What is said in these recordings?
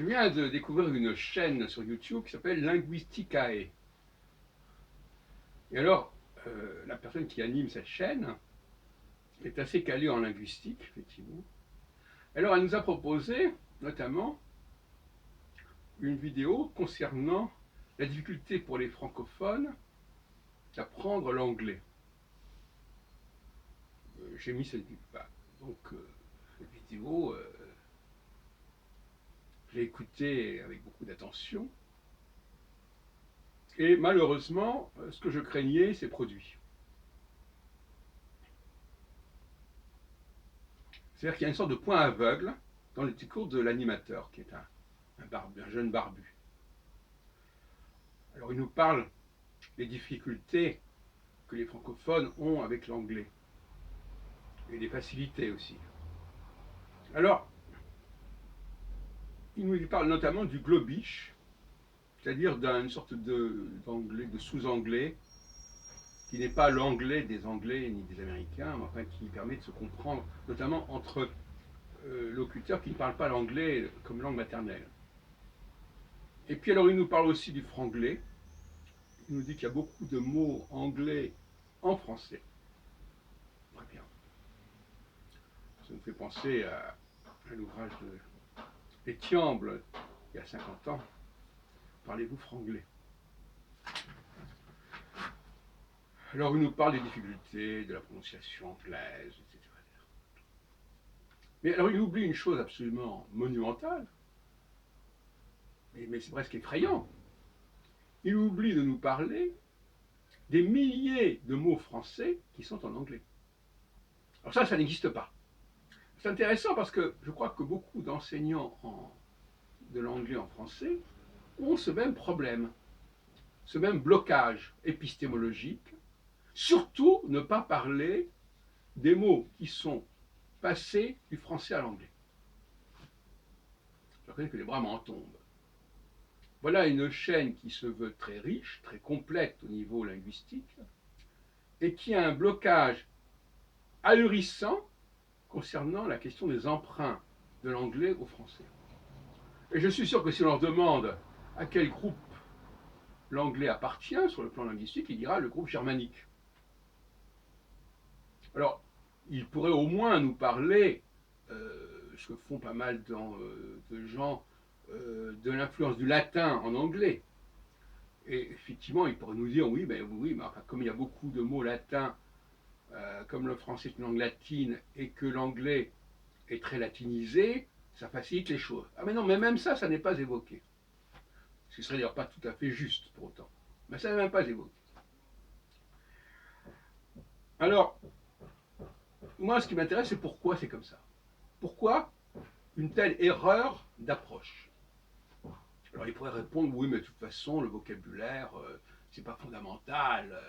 Je viens de découvrir une chaîne sur YouTube qui s'appelle Linguisticae. Et alors, la personne qui anime cette chaîne est assez calée en linguistique, effectivement. Alors, elle nous a proposé, notamment, une vidéo concernant la difficulté pour les francophones d'apprendre l'anglais. J'ai mis cette, cette vidéo, je l'ai écoutée avec beaucoup d'attention. Et malheureusement, ce que je craignais s'est produit. C'est-à-dire qu'il y a une sorte de point aveugle dans le discours de l'animateur, qui est un jeune barbu. Alors il nous parle des difficultés que les francophones ont avec l'anglais, et des facilités aussi. Alors, il nous parle notamment du globish, c'est-à-dire d'une sorte d'anglais, de sous-anglais, qui n'est pas l'anglais des Anglais ni des Américains, mais enfin qui permet de se comprendre, notamment entre locuteurs qui ne parlent pas l'anglais comme langue maternelle. Et puis alors il nous parle aussi du franglais. Il nous dit qu'il y a beaucoup de mots anglais en français. Très bien. Ça nous fait penser à l'ouvrage d'Étiamble, il y a 50 ans. Parlez-vous franglais? Alors il nous parle des difficultés de la prononciation anglaise, etc. Mais alors il oublie une chose absolument monumentale, mais c'est presque effrayant. Il oublie de nous parler des milliers de mots français qui sont en anglais. Alors ça n'existe pas. C'est intéressant parce que je crois que beaucoup d'enseignants de l'anglais en français ont ce même problème, ce même blocage épistémologique. Surtout ne pas parler des mots qui sont passés du français à l'anglais. Je reconnais que les bras m'en tombent. Voilà une chaîne qui se veut très riche, très complète au niveau linguistique, et qui a un blocage ahurissant concernant la question des emprunts de l'anglais au français. Et je suis sûr que si on leur demande à quel groupe l'anglais appartient sur le plan linguistique, il dira le groupe germanique. Alors, il pourrait au moins nous parler, ce que font pas mal de gens, de l'influence du latin en anglais. Et effectivement, il pourrait nous dire oui, mais enfin, comme il y a beaucoup de mots latins, comme le français est une langue latine et que l'anglais est très latinisé, ça facilite les choses. Ah mais non, mais même ça n'est pas évoqué. Ce qui serait d'ailleurs pas tout à fait juste pour autant. Mais ça n'est même pas évoqué. Alors, moi, ce qui m'intéresse, c'est pourquoi c'est comme ça. Pourquoi une telle erreur d'approche? Alors, il pourrait répondre, oui, mais de toute façon, le vocabulaire, c'est pas fondamental.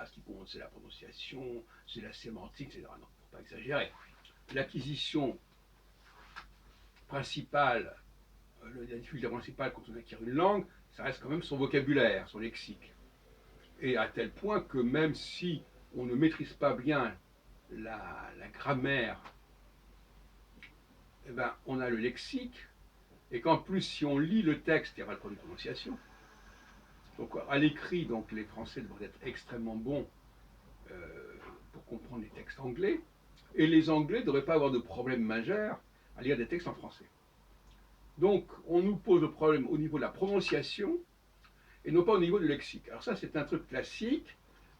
Ce qui compte, c'est la prononciation, c'est la sémantique, etc. Non, il ne faut pas exagérer. L'acquisition principale, la difficulté principale quand on acquiert une langue, ça reste quand même son vocabulaire, son lexique. Et à tel point que même si on ne maîtrise pas bien la grammaire, eh ben, on a le lexique, et qu'en plus, si on lit le texte, il n'y a pas de problème de prononciation. Donc, à l'écrit, donc, les Français devraient être extrêmement bons pour comprendre les textes anglais, et les Anglais ne devraient pas avoir de problème majeur à lire des textes en français. Donc, on nous pose le problème au niveau de la prononciation, et non pas au niveau du lexique. Alors ça, c'est un truc classique,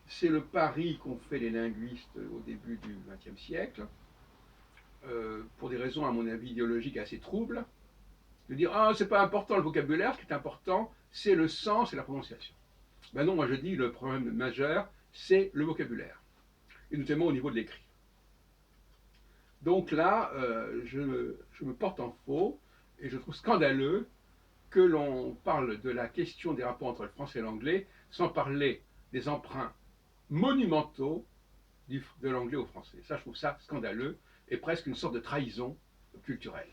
c'est le pari qu'ont fait les linguistes au début du XXe siècle, pour des raisons, à mon avis, idéologiques assez troubles, de dire ah c'est pas important le vocabulaire, ce qui est important c'est le sens et la prononciation. Ben non, moi je dis le problème majeur c'est le vocabulaire, et notamment au niveau de l'écrit. Donc là, je me porte en faux, et je trouve scandaleux que l'on parle de la question des rapports entre le français et l'anglais sans parler des emprunts monumentaux de l'anglais au français. Ça, je trouve ça scandaleux, et presque une sorte de trahison culturelle.